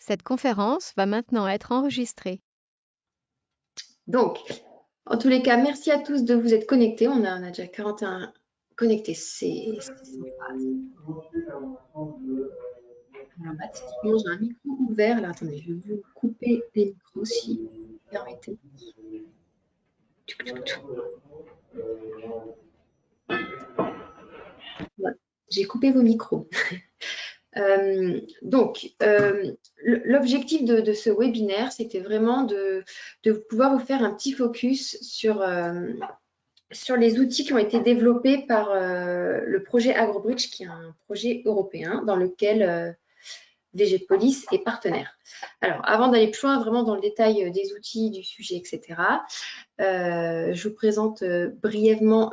Cette conférence va maintenant être enregistrée. Donc, en tous les cas, merci à tous de vous être connectés. On a déjà 41 connectés, c'est sympa. Alors, baptiquement, j'ai un micro ouvert. Là, attendez, je vais vous couper les micros si vous permettez. Voilà, j'ai coupé vos micros. L'objectif de ce webinaire, c'était vraiment de pouvoir vous faire un petit focus sur les outils qui ont été développés par le projet AgroBridge, qui est un projet européen dans lequel VGPolis est partenaire. Alors, avant d'aller plus loin vraiment dans le détail des outils, du sujet, etc., je vous présente brièvement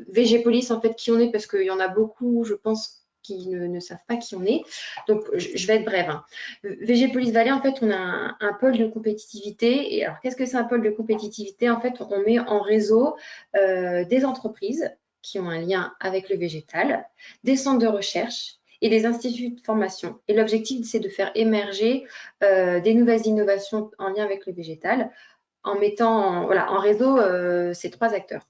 VGPolis, en fait, qui on est, parce qu'il y en a beaucoup, je pense, qui ne savent pas qui on est. Donc, je vais être brève. Hein. VGPolis Valais, en fait, on a un pôle de compétitivité. Et alors, qu'est-ce que c'est un pôle de compétitivité? En fait, on met en réseau des entreprises qui ont un lien avec le végétal, des centres de recherche et des instituts de formation. Et l'objectif, c'est de faire émerger des nouvelles innovations en lien avec le végétal en mettant en réseau ces trois acteurs.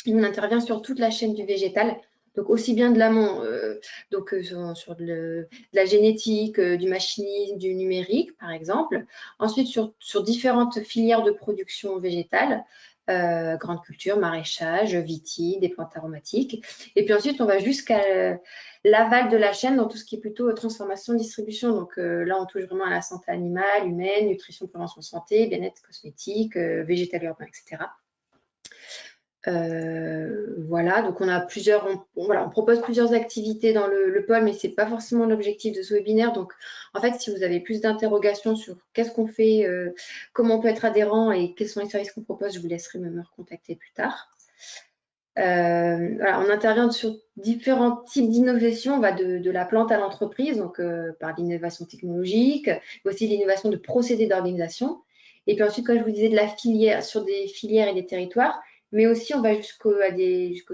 Et on intervient sur toute la chaîne du végétal, donc aussi bien de l'amont, sur de la génétique, du machinisme, du numérique, par exemple. Ensuite, sur différentes filières de production végétale, grande culture, maraîchage, vitis, des plantes aromatiques. Et puis ensuite, on va jusqu'à l'aval de la chaîne dans tout ce qui est plutôt transformation, distribution. Donc là, on touche vraiment à la santé animale, humaine, nutrition, prévention, santé, bien-être cosmétique, végétal urbain, etc. Voilà, donc on a on propose plusieurs activités dans le pôle, mais c'est pas forcément l'objectif de ce webinaire. Donc, en fait, si vous avez plus d'interrogations sur qu'est-ce qu'on fait, comment on peut être adhérent et quels sont les services qu'on propose, je vous laisserai me recontacter plus tard. Voilà, on intervient sur différents types d'innovation. On va de la plante à l'entreprise, donc par l'innovation technologique, mais aussi l'innovation de procédés d'organisation. Et puis ensuite, comme je vous disais, de la filière, sur des filières et des territoires, mais aussi on va jusqu'aux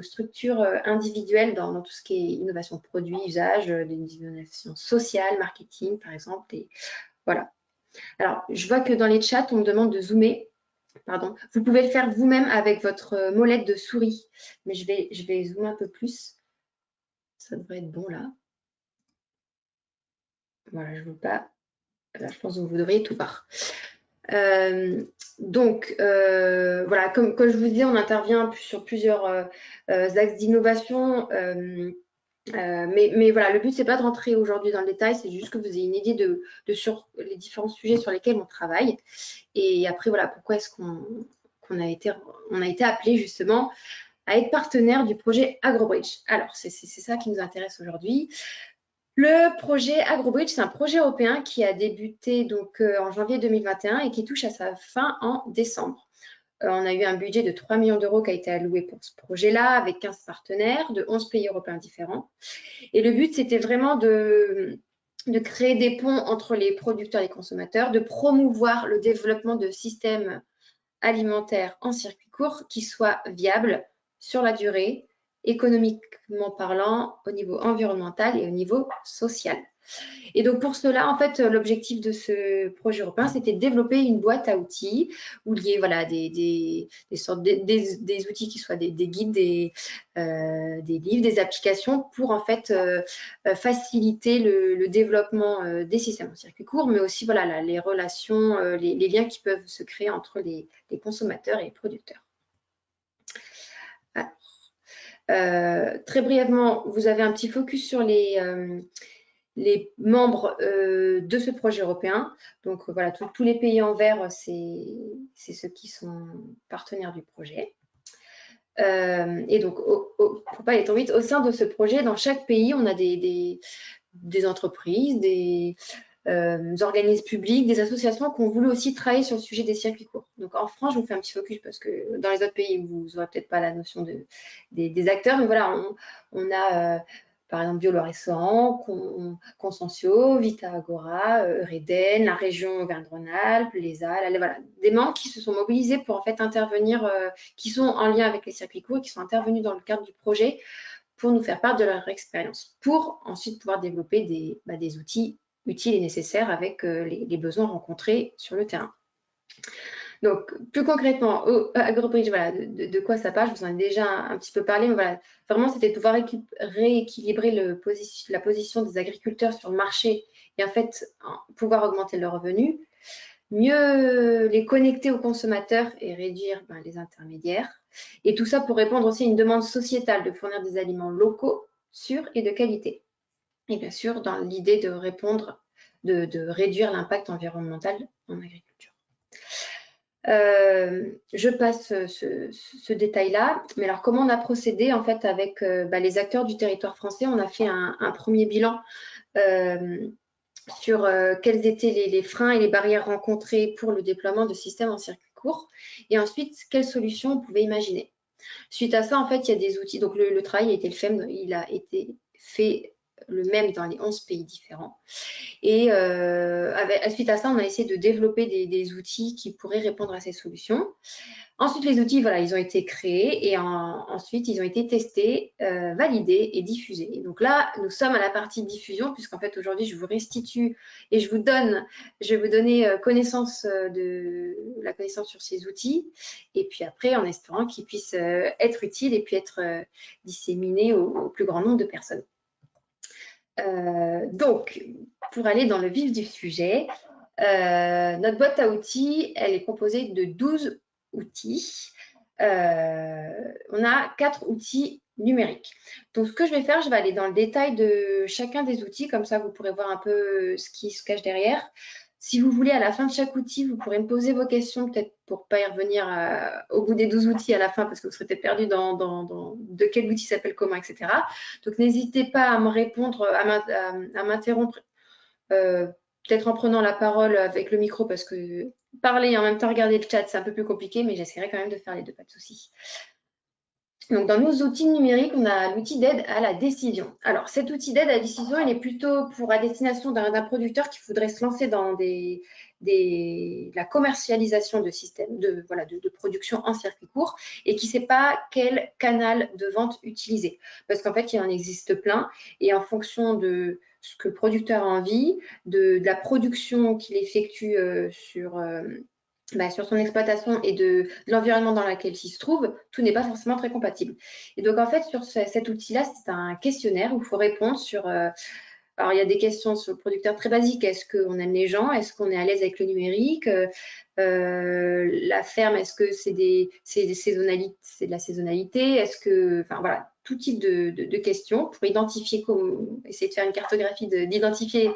structures individuelles dans tout ce qui est innovation de produits, usage, des innovations sociales, marketing, par exemple. Et voilà. Alors, je vois que dans les chats, on me demande de zoomer. Pardon. Vous pouvez le faire vous-même avec votre molette de souris, mais je vais zoomer un peu plus. Ça devrait être bon là. Voilà, je ne veux pas. Là, je pense que vous devriez tout voir. Voilà, comme je vous disais, on intervient sur plusieurs axes d'innovation. Mais voilà, le but, c'est pas de rentrer aujourd'hui dans le détail, c'est juste que vous ayez une idée sur les différents sujets sur lesquels on travaille. Et après, voilà, pourquoi est-ce qu'on a été appelé justement à être partenaire du projet AgroBridge. Alors, c'est ça qui nous intéresse aujourd'hui. Le projet AgroBridge, c'est un projet européen qui a débuté donc en janvier 2021 et qui touche à sa fin en décembre. On a eu un budget de 3 millions d'euros qui a été alloué pour ce projet-là avec 15 partenaires de 11 pays européens différents. Et le but, c'était vraiment de créer des ponts entre les producteurs et les consommateurs, de promouvoir le développement de systèmes alimentaires en circuit court qui soient viables sur la durée, économiquement parlant, au niveau environnemental et au niveau social. Et donc pour cela, en fait, l'objectif de ce projet européen, c'était de développer une boîte à outils où il y ait voilà, des outils qui soient des guides, des livres, des applications pour en fait faciliter le développement des systèmes en circuit court, mais aussi voilà, les relations, les liens qui peuvent se créer entre les consommateurs et les producteurs. Très brièvement, vous avez un petit focus sur les membres de ce projet européan. Donc voilà, tous les pays en vert, c'est ceux qui sont partenaires du projet. Et donc, pour pas aller trop vite, au sein de ce projet, dans chaque pays, on a des entreprises, des organismes publics, des associations qui ont voulu aussi travailler sur le sujet des circuits courts. Donc en France, je vous fais un petit focus parce que dans les autres pays, vous n'aurez peut-être pas la notion des acteurs, mais voilà, on a par exemple Biolorécent, Consensio, Vita Agora, Eureden, la région Auvergne-Rhône-Alpes, l'ESA, voilà, des membres qui se sont mobilisés pour en fait intervenir, qui sont en lien avec les circuits courts et qui sont intervenus dans le cadre du projet pour nous faire part de leur expérience, pour ensuite pouvoir développer des outils utile et nécessaire avec les besoins rencontrés sur le terrain. Donc, plus concrètement, au AgroBridge, voilà, de quoi ça parle, je vous en ai déjà un petit peu parlé, mais voilà, vraiment, c'était de pouvoir rééquilibrer la position des agriculteurs sur le marché et en fait, pouvoir augmenter leurs revenus, mieux les connecter aux consommateurs et réduire les intermédiaires. Et tout ça pour répondre aussi à une demande sociétale de fournir des aliments locaux, sûrs et de qualité. Et bien sûr, dans l'idée de répondre, de réduire l'impact environnemental en agriculture. Je passe ce détail-là. Mais alors, comment on a procédé en fait avec les acteurs du territoire français? On a fait un premier bilan sur quels étaient les freins et les barrières rencontrées pour le déploiement de systèmes en circuit court. Et ensuite, quelles solutions on pouvait imaginer. Suite à ça, en fait, il y a des outils. Donc, le travail a été il a été fait le même dans les 11 pays différents. Et suite à ça, on a essayé de développer des outils qui pourraient répondre à ces solutions. Ensuite, les outils, voilà, ils ont été créés et ensuite, ils ont été testés, validés et diffusés. Et donc là, nous sommes à la partie diffusion, puisqu'en fait, aujourd'hui, je vous restitue et je vais vous donner connaissance la connaissance sur ces outils. Et puis après, en espérant qu'ils puissent être utiles et puis être disséminés au plus grand nombre de personnes. Donc, pour aller dans le vif du sujet, notre boîte à outils, elle est composée de 12 outils. On a 4 outils numériques. Donc, ce que je vais faire, je vais aller dans le détail de chacun des outils, comme ça vous pourrez voir un peu ce qui se cache derrière. Si vous voulez, à la fin de chaque outil, vous pourrez me poser vos questions, peut-être pour ne pas y revenir au bout des 12 outils à la fin, parce que vous serez peut-être perdu de quel outil s'appelle comment, etc. Donc, n'hésitez pas à me répondre, à m'interrompre, peut-être en prenant la parole avec le micro, parce que parler et en même temps regarder le chat, c'est un peu plus compliqué, mais j'essaierai quand même de faire les deux, pas de souci. Donc, dans nos outils numériques, on a l'outil d'aide à la décision. Alors, cet outil d'aide à la décision, il est plutôt pour à destination d'un producteur qui voudrait se lancer dans la commercialisation de systèmes de production en circuit court et qui ne sait pas quel canal de vente utiliser. Parce qu'en fait, il en existe plein et en fonction de ce que le producteur a envie, de la production qu'il effectue sur son exploitation et de l'environnement dans lequel il se trouve, tout n'est pas forcément très compatible. Et donc, en fait, sur cet outil-là, c'est un questionnaire où il faut répondre sur... alors, il y a des questions sur le producteur très basiques. Est-ce qu'on aime les gens? Est-ce qu'on est à l'aise avec le numérique? La ferme, est-ce que c'est de la saisonnalité? Est-ce que... Enfin, voilà, tout type de questions pour identifier, essayer de faire une cartographie, d'identifier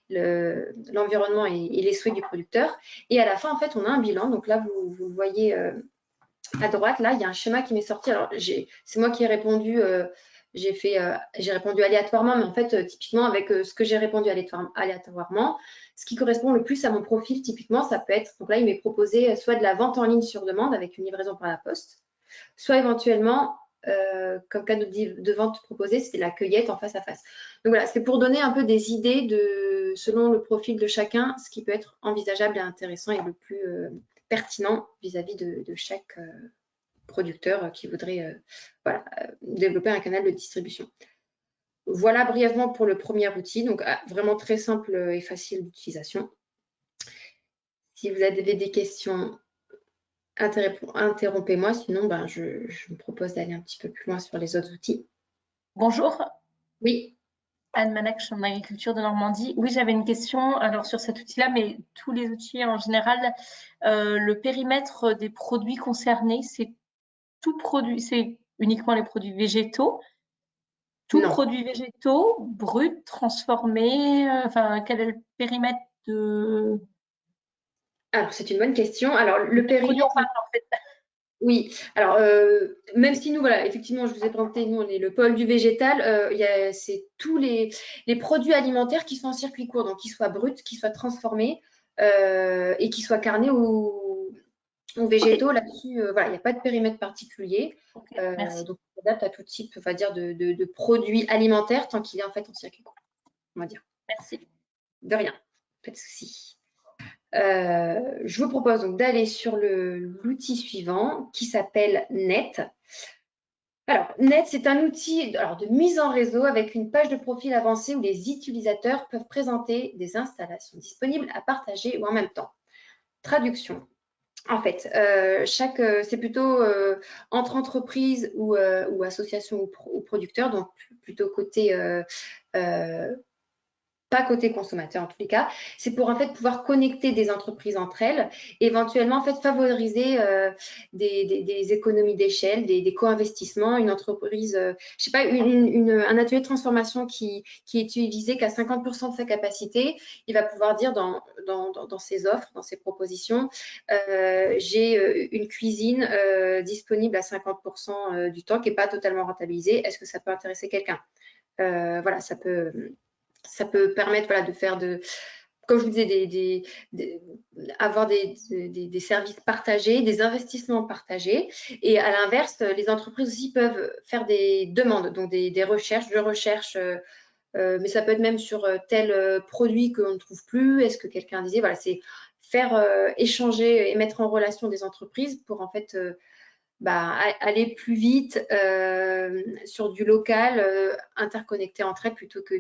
l'environnement et les souhaits du producteur. Et à la fin, en fait, on a un bilan. Donc là, vous le voyez à droite, là, il y a un schéma qui m'est sorti. Alors, c'est moi qui ai répondu. J'ai répondu aléatoirement, mais en fait, typiquement, avec ce que j'ai répondu aléatoirement, ce qui correspond le plus à mon profil, typiquement, ça peut être, donc là, il m'est proposé soit de la vente en ligne sur demande avec une livraison par la poste, soit éventuellement, comme cas de vente proposé, c'était la cueillette en face à face. Donc voilà, c'est pour donner un peu des idées selon le profil de chacun, ce qui peut être envisageable et intéressant et le plus pertinent vis-à-vis de chaque producteur qui voudrait développer un canal de distribution. Voilà brièvement pour le premier outil, donc vraiment très simple et facile d'utilisation. Si vous avez des questions, interrompez-moi, sinon je me propose d'aller un petit peu plus loin sur les autres outils. Bonjour. Oui. Anne Manac, Chambre d'agriculture de Normandie. Oui, j'avais une question alors sur cet outil-là, mais tous les outils en général, le périmètre des produits concernés, c'est uniquement les produits végétaux, produits végétaux, bruts, transformés, quel est le périmètre de... Alors, c'est une bonne question. Alors, le périmètre... en fait. Oui, alors même si nous, voilà, effectivement, je vous ai présenté, nous, on est le pôle du végétal, c'est tous les produits alimentaires qui sont en circuit court, donc qu'ils soient bruts, qu'ils soient transformés et qu'ils soient carnés ou végétaux. Okay. Là-dessus, voilà, il n'y a pas de périmètre particulier. Okay, merci. Donc, on s'adapte à tout type, on va dire, de produits alimentaires tant qu'il est en fait en circuit court, on va dire. Merci. De rien, pas de souci. Je vous propose donc d'aller sur l'outil suivant qui s'appelle Net. Alors, Net, c'est un outil de mise en réseau avec une page de profil avancée où les utilisateurs peuvent présenter des installations disponibles à partager ou en même temps. Traduction. En fait, c'est plutôt entre entreprises ou associations ou producteurs, donc plutôt côté pas côté consommateur en tous les cas, c'est pour en fait pouvoir connecter des entreprises entre elles et éventuellement en fait favoriser des économies d'échelle, des co-investissements, une entreprise, je sais pas, un atelier de transformation qui est utilisé qu'à 50% de sa capacité, il va pouvoir dire dans ses offres, dans ses propositions, j'ai une cuisine disponible à 50% du temps qui n'est pas totalement rentabilisée, est-ce que ça peut intéresser quelqu'un? Voilà, ça peut permettre voilà, de faire comme je vous disais, avoir des services partagés, des investissements partagés. Et à l'inverse, les entreprises aussi peuvent faire des demandes, donc des recherches, mais ça peut être même sur tel produit qu'on ne trouve plus. Est-ce que quelqu'un disait, voilà, c'est faire échanger et mettre en relation des entreprises pour en fait aller plus vite sur du local, interconnecté entre elles plutôt que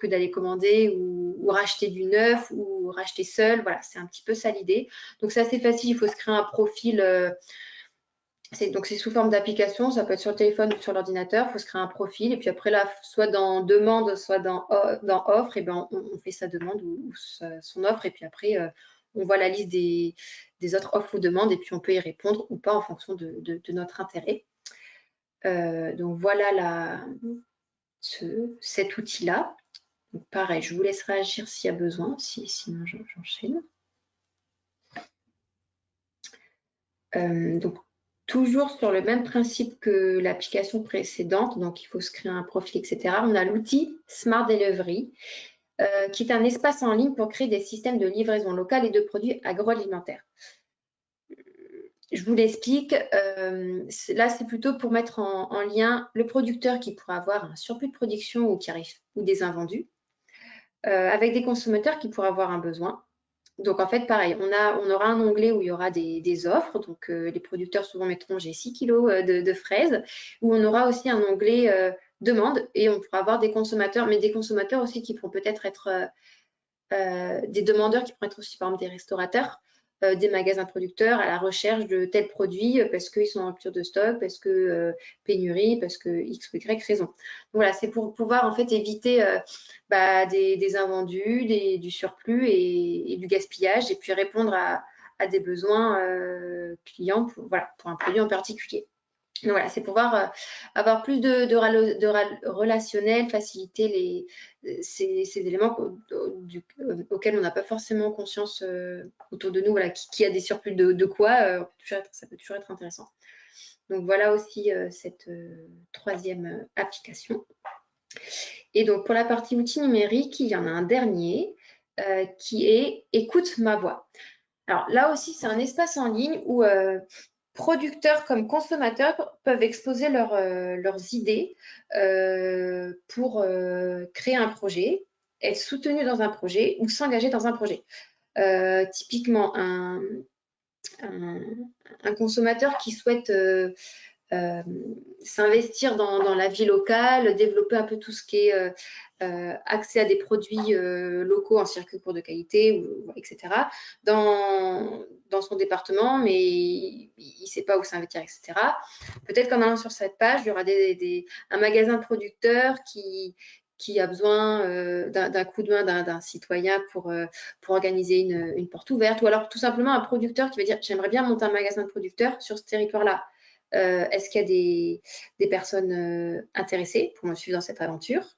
d'aller commander ou racheter du neuf ou racheter seul. Voilà, c'est un petit peu ça l'idée. Donc c'est assez facile, il faut se créer un profil. Donc c'est sous forme d'application, ça peut être sur le téléphone ou sur l'ordinateur, il faut se créer un profil et puis après là, soit dans demande, soit dans offre, et ben on fait sa demande ou son offre et puis après on voit la liste des autres offres ou demandes et puis on peut y répondre ou pas en fonction de notre intérêt. Donc voilà cet outil-là. Donc pareil, je vous laisse réagir s'il y a besoin, sinon j'enchaîne. Donc toujours sur le même principe que l'application précédente, donc il faut se créer un profil, etc. On a l'outil Smart Delivery, qui est un espace en ligne pour créer des systèmes de livraison locale et de produits agroalimentaires. Je vous l'explique, là c'est plutôt pour mettre en lien le producteur qui pourra avoir un surplus de production ou des invendus, avec des consommateurs qui pourraient avoir un besoin. Donc en fait, pareil, on aura un onglet où il y aura des offres. Donc les producteurs souvent mettront j'ai 6 kilos de fraises, où on aura aussi un onglet demande et on pourra avoir des consommateurs, mais des consommateurs aussi qui pourront peut-être être des demandeurs qui pourront être aussi par exemple des restaurateurs, des magasins producteurs à la recherche de tels produits parce qu'ils sont en rupture de stock, parce que pénurie, parce que X ou Y raison. Donc, voilà, c'est pour pouvoir en fait éviter des invendus, du surplus et du gaspillage et puis répondre à des besoins clients pour un produit en particulier. Donc voilà, c'est pouvoir avoir plus de relationnel, faciliter ces éléments auxquels on n'a pas forcément conscience autour de nous, voilà, qui a des surplus de quoi, ça peut toujours être intéressant. Donc voilà aussi cette troisième application. Et donc pour la partie outils numériques, il y en a un dernier qui est Écoute ma voix. Alors là aussi, c'est un espace en ligne où producteurs comme consommateurs peuvent exposer leurs idées pour créer un projet, être soutenus dans un projet ou s'engager dans un projet. Typiquement, un consommateur qui souhaite s'investir dans la vie locale, développer un peu tout ce qui est accès à des produits locaux en circuit court de qualité, etc. Dans son département, mais il ne sait pas où s'investir, etc. Peut-être qu'en allant sur cette page, il y aura un magasin de producteurs qui a besoin d'un coup de main d'un citoyen pour organiser une porte ouverte, ou alors tout simplement un producteur qui va dire « j'aimerais bien monter un magasin de producteurs sur ce territoire-là ». Est-ce qu'il y a des personnes intéressées pour me suivre dans cette aventure?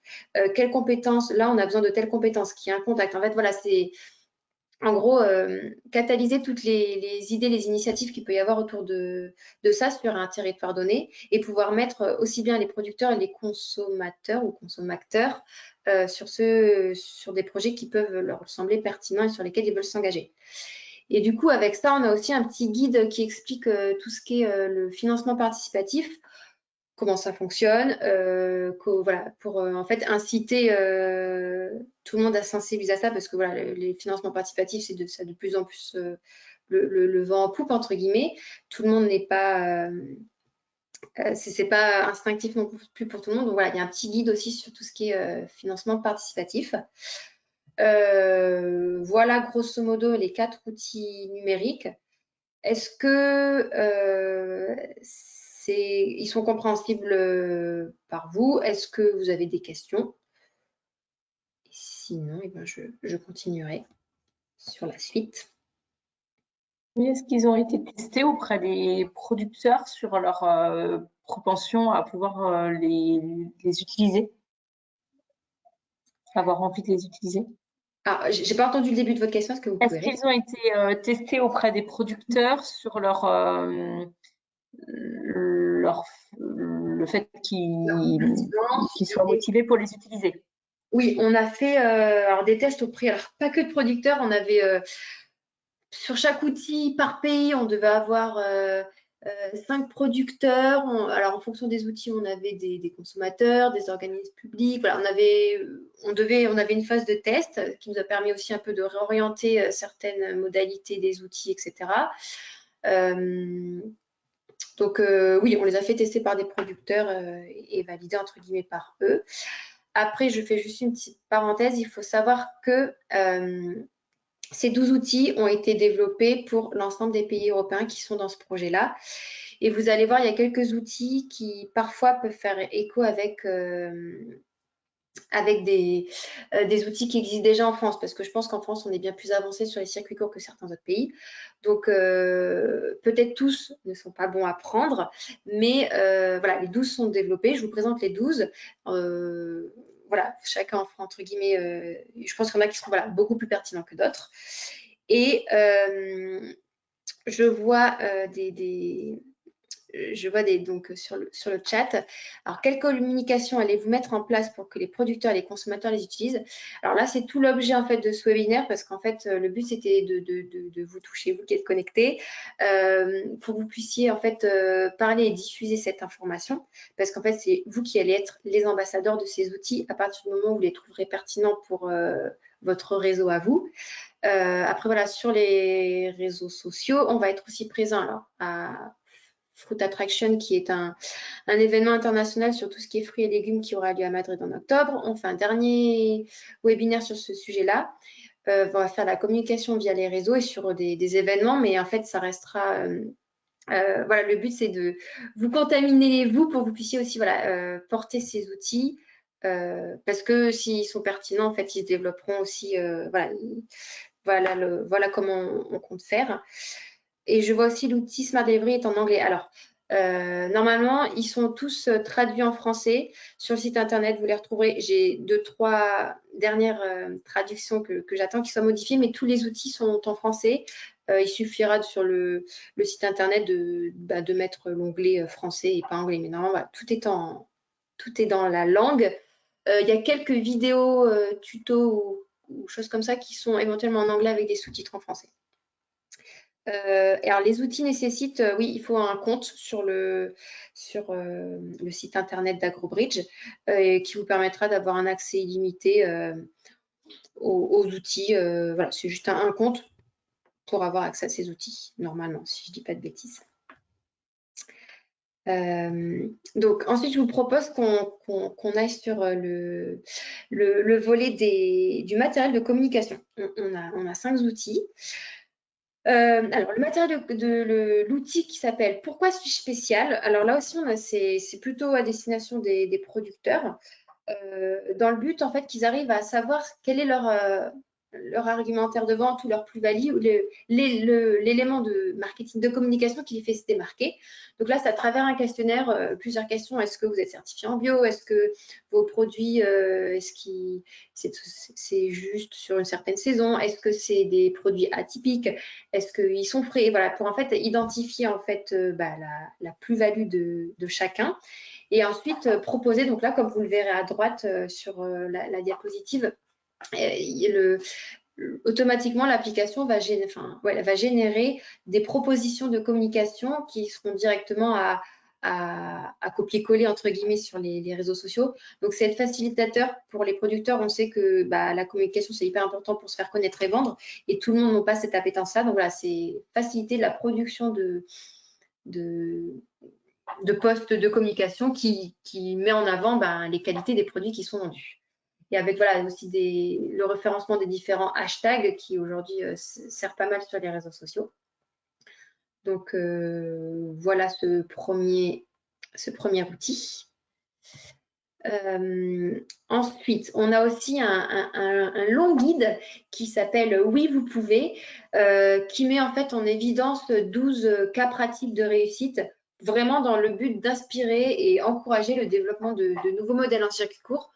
Quelles compétences? Là, on a besoin de telles compétences, qui a un contact. En fait, voilà, c'est en gros catalyser toutes les idées, les initiatives qu'il peut y avoir autour de ça sur un territoire donné et pouvoir mettre aussi bien les producteurs et les consommateurs ou consommateurs sur des projets qui peuvent leur sembler pertinents et sur lesquels ils veulent s'engager. Et du coup, avec ça, on a aussi un petit guide qui explique tout ce qui est le financement participatif, comment ça fonctionne, pour en fait inciter tout le monde à sensibiliser à ça, parce que voilà, les financements participatifs, c'est de plus en plus le vent en poupe, entre guillemets. Tout le monde n'est pas c'est pas instinctif non plus pour tout le monde. Donc voilà, il y a un petit guide aussi sur tout ce qui est financement participatif. Voilà grosso modo les 4 outils numériques. Est-ce que ils sont compréhensibles par vous? Est-ce que vous avez des questions? Sinon, eh ben, je continuerai sur la suite. Oui, est-ce qu'ils ont été testés auprès des producteurs sur leur propension à pouvoir les utiliser, avoir envie de les utiliser? Alors, j'ai pas entendu le début de votre question. Est-ce que vous pouvez Est-ce qu'ils ont été testés auprès des producteurs sur le fait qu'ils soient motivés pour les utiliser? Oui, on a fait alors des tests auprès, alors pas que de producteurs, on avait sur chaque outil par pays, on devait avoir 5 producteurs. Alors en fonction des outils, on avait des consommateurs, des organismes publics. Voilà, on avait une phase de test qui nous a permis aussi un peu de réorienter certaines modalités des outils, etc. Donc oui, on les a fait tester par des producteurs et valider entre guillemets par eux. Après, je fais juste une petite parenthèse. Il faut savoir que ces 12 outils ont été développés pour l'ensemble des pays européens qui sont dans ce projet-là. Et vous allez voir, il y a quelques outils qui parfois peuvent faire écho avec des outils qui existent déjà en France, parce que je pense qu'en France, on est bien plus avancé sur les circuits courts que certains autres pays. Donc, peut-être tous ne sont pas bons à prendre, mais voilà, les 12 sont développés. Je vous présente les 12. Voilà, chacun en fera entre guillemets, je pense qu'il y en a qui seront voilà, beaucoup plus pertinents que d'autres. Et je vois donc sur le chat. Alors, quelle communication allez-vous mettre en place pour que les producteurs et les consommateurs les utilisent? Alors là, c'est tout l'objet en fait de ce webinaire, parce qu'en fait, le but c'était de vous toucher, vous qui êtes connectés, pour que vous puissiez en fait parler et diffuser cette information, parce qu'en fait, c'est vous qui allez être les ambassadeurs de ces outils à partir du moment où vous les trouverez pertinents pour votre réseau à vous. Après, voilà, sur les réseaux sociaux, on va être aussi présent alors, à Fruit Attraction, qui est un événement international sur tout ce qui est fruits et légumes qui aura lieu à Madrid en octobre. On fait un dernier webinaire sur ce sujet-là. On va faire la communication via les réseaux et sur des événements, mais en fait, ça restera... voilà, le but, c'est de vous contaminer, vous, pour que vous puissiez aussi voilà, porter ces outils, parce que s'ils sont pertinents, en fait, ils se développeront aussi. Voilà comment on compte faire. Et je vois aussi l'outil Smart Delivery est en anglais. Alors, normalement, ils sont tous traduits en français. Sur le site internet, vous les retrouverez. J'ai 2-3 dernières traductions que j'attends qui soient modifiées, mais tous les outils sont en français. Il suffira sur le site internet de mettre l'onglet français et pas anglais. Mais normalement, voilà, tout est dans la langue. Il y a quelques vidéos tutos ou choses comme ça qui sont éventuellement en anglais avec des sous-titres en français. Alors les outils nécessitent, oui, il faut un compte sur le site internet d'AgroBridge qui vous permettra d'avoir un accès illimité aux outils. Voilà, c'est juste un compte pour avoir accès à ces outils, normalement, si je ne dis pas de bêtises. Donc ensuite, je vous propose qu'on aille sur le volet du matériel de communication. On a 5 outils. Alors, le matériel de l'outil qui s'appelle « Pourquoi suis-je spécial ?» Alors là aussi, c'est plutôt à destination des producteurs, dans le but, en fait, qu'ils arrivent à savoir quel est leur argumentaire de vente ou leur plus-value ou l'élément de marketing, de communication qui les fait se démarquer. Donc là, c'est à travers un questionnaire, plusieurs questions. Est-ce que vous êtes certifié en bio? Est-ce que vos produits, c'est juste sur une certaine saison? Est-ce que c'est des produits atypiques? Est-ce qu'ils sont frais? Voilà, pour en fait identifier en fait la plus-value de chacun. Et ensuite, proposer, donc là, comme vous le verrez à droite sur la diapositive, automatiquement, l'application va générer des propositions de communication qui seront directement à copier-coller, entre guillemets, sur les réseaux sociaux. Donc, c'est être facilitateur pour les producteurs. On sait que la communication, c'est hyper important pour se faire connaître et vendre. Et tout le monde n'a pas cette appétence-là. Donc, voilà, c'est faciliter la production post de communication qui met en avant les qualités des produits qui sont vendus. Et avec voilà, aussi le référencement des différents hashtags qui aujourd'hui sert pas mal sur les réseaux sociaux. Donc voilà ce premier outil. Ensuite, on a aussi un long guide qui s'appelle Oui, vous pouvez, qui met en fait en évidence 12 cas pratiques de réussite, vraiment dans le but d'inspirer et encourager le développement de nouveaux modèles en circuit court.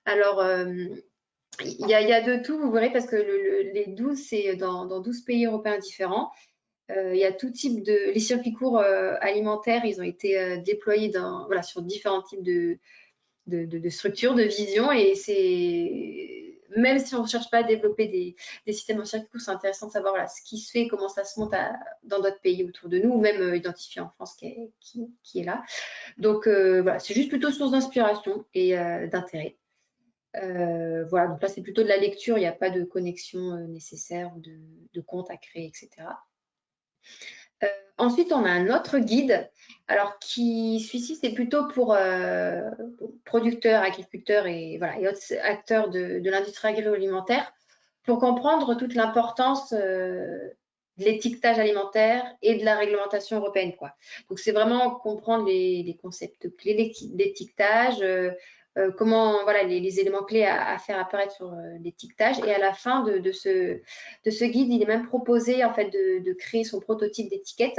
Alors, il y a de tout, vous verrez, parce que les 12, c'est dans 12 pays européens différents. Il y a tout type de… Les circuits courts alimentaires, ils ont été déployés voilà, sur différents types de structures, de vision, et c'est… Même si on ne cherche pas à développer des systèmes en circuit court, c'est intéressant de savoir voilà, ce qui se fait, comment ça se monte dans d'autres pays autour de nous, ou même identifier en France qui est là. Donc voilà, c'est juste plutôt source d'inspiration et d'intérêt. Voilà, donc là c'est plutôt de la lecture, il n'y a pas de connexion nécessaire, de compte à créer, etc. Ensuite, on a un autre guide, alors celui-ci c'est plutôt pour producteurs, agriculteurs et, voilà, et autres acteurs de l'industrie agroalimentaire, pour comprendre toute l'importance de l'étiquetage alimentaire et de la réglementation européenne, quoi. Donc c'est vraiment comprendre les concepts clés d'étiquetage, comment voilà les éléments clés à faire apparaître sur l'étiquetage. Et à la fin de ce guide, il est même proposé en fait de créer son prototype d'étiquette.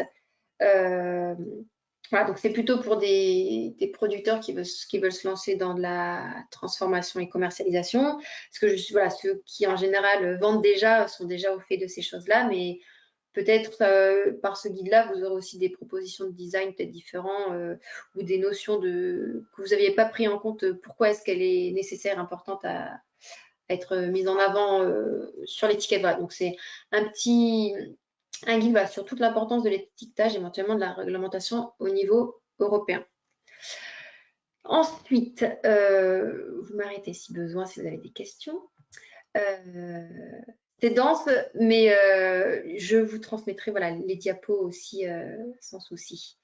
Voilà, donc c'est plutôt pour des producteurs qui veulent se lancer dans de la transformation et commercialisation, parce que voilà, ceux qui en général vendent déjà sont déjà au fait de ces choses-là, mais peut-être par ce guide-là, vous aurez aussi des propositions de design peut-être différents ou des notions que vous n'aviez pas pris en compte. Pourquoi est-ce qu'elle est nécessaire, importante à être mise en avant sur l'étiquette. Voilà. Donc c'est un guide voilà, sur toute l'importance de l'étiquetage, éventuellement de la réglementation au niveau européen. Ensuite, vous m'arrêtez si besoin, si vous avez des questions. C'est dense, mais je vous transmettrai voilà, les diapos aussi sans souci.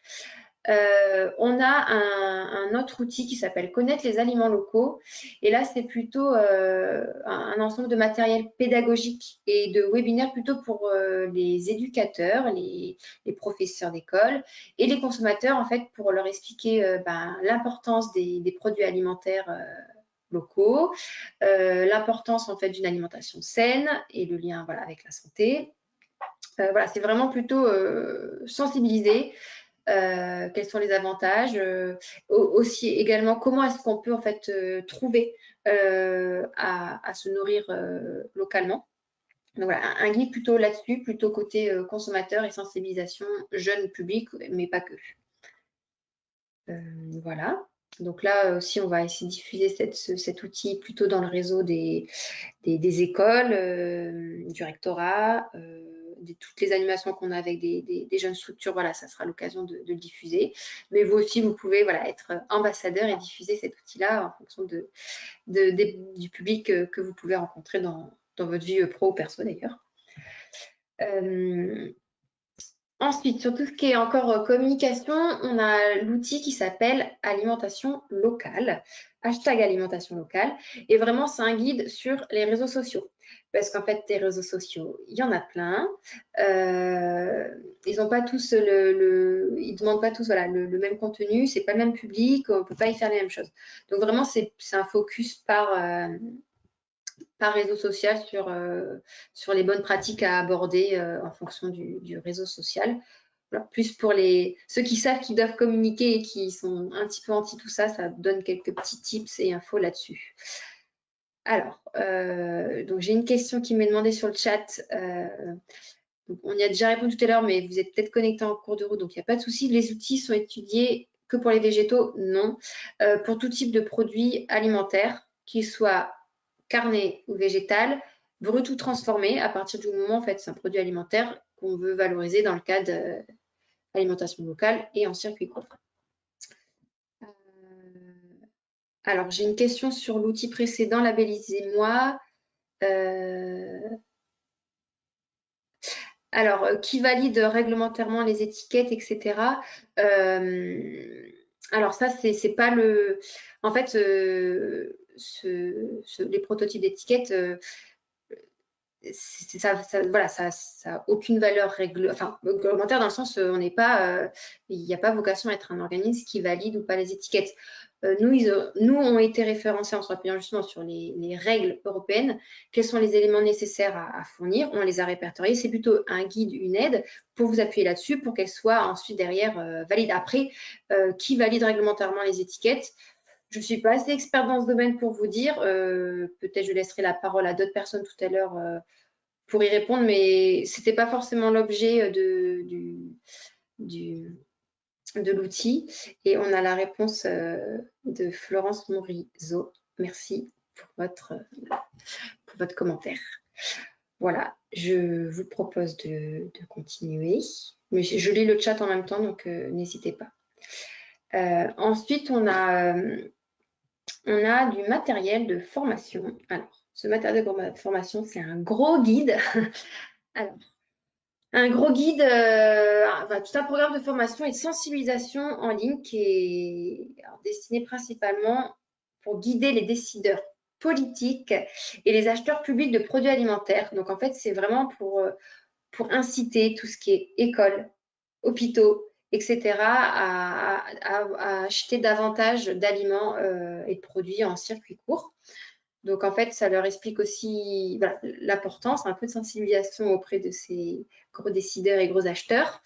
On a un autre outil qui s'appelle Connaître les aliments locaux. Et là, c'est plutôt un ensemble de matériel pédagogique et de webinaires plutôt pour les éducateurs, les professeurs d'école et les consommateurs, en fait, pour leur expliquer l'importance des produits alimentaires locaux, l'importance en fait d'une alimentation saine et le lien voilà, avec la santé. Voilà, c'est vraiment plutôt sensibiliser. Quels sont les avantages, aussi également comment est-ce qu'on peut en fait trouver à se nourrir localement. Donc voilà, un guide plutôt là-dessus, plutôt côté consommateur et sensibilisation jeune public, mais pas que. Voilà. Donc là aussi, on va essayer de diffuser cet outil plutôt dans le réseau des écoles, du rectorat, de toutes les animations qu'on a avec des jeunes structures. Voilà, ça sera l'occasion de le diffuser. Mais vous aussi, vous pouvez voilà, être ambassadeur et diffuser cet outil-là en fonction du public que vous pouvez rencontrer dans votre vie pro ou perso d'ailleurs. Ensuite, sur tout ce qui est encore communication, on a l'outil qui s'appelle alimentation locale, hashtag alimentation locale. Et vraiment, c'est un guide sur les réseaux sociaux. Parce qu'en fait, les réseaux sociaux, il y en a plein. Ils n'ont pas tous ils demandent pas tous voilà, le même contenu, c'est pas le même public, on ne peut pas y faire les mêmes choses. Donc vraiment, c'est un focus par réseau social sur les bonnes pratiques à aborder en fonction du réseau social. Voilà, plus pour ceux qui savent qu'ils doivent communiquer et qui sont un petit peu anti tout ça, ça donne quelques petits tips et infos là-dessus. Alors, donc j'ai une question qui m'est demandée sur le chat. Donc on y a déjà répondu tout à l'heure, mais vous êtes peut-être connecté en cours de route, donc il n'y a pas de souci. Les outils sont étudiés que pour les végétaux? Non. Pour tout type de produits alimentaires, qu'ils soient carné ou végétal, brut ou transformé, à partir du moment, en fait, c'est un produit alimentaire qu'on veut valoriser dans le cadre d'alimentation locale et en circuit court. Alors, j'ai une question sur l'outil précédent, labellisez-moi. Alors, qui valide réglementairement les étiquettes, etc. Alors ça, c'est pas le... En fait, les prototypes d'étiquettes, voilà, ça a aucune valeur réglementaire dans le sens on n'est pas, il n'y a pas vocation à être un organisme qui valide ou pas les étiquettes. Nous ont été référencés en se appuyant justement sur les règles européennes. Quels sont les éléments nécessaires à fournir? On les a répertoriés. C'est plutôt un guide, une aide pour vous appuyer là-dessus pour qu'elles soient ensuite derrière valides. Après, qui valide réglementairement les étiquettes? Je ne suis pas assez experte dans ce domaine pour vous dire. Peut-être je laisserai la parole à d'autres personnes tout à l'heure pour y répondre, mais ce n'était pas forcément l'objet de l'outil. Et on a la réponse de Florence Morizot. Merci pour votre commentaire. Voilà, je vous propose de continuer. Mais je lis le chat en même temps, donc n'hésitez pas. Ensuite, on a du matériel de formation. Alors, ce matériel de formation, c'est un gros guide. Alors, un gros guide, tout un programme de formation et de sensibilisation en ligne qui est destiné principalement pour guider les décideurs politiques et les acheteurs publics de produits alimentaires. Donc, en fait, c'est vraiment pour inciter tout ce qui est école, hôpitaux, etc., à acheter davantage d'aliments et de produits en circuit court. Donc, en fait, ça leur explique aussi l'importance, un peu de sensibilisation auprès de ces gros décideurs et gros acheteurs.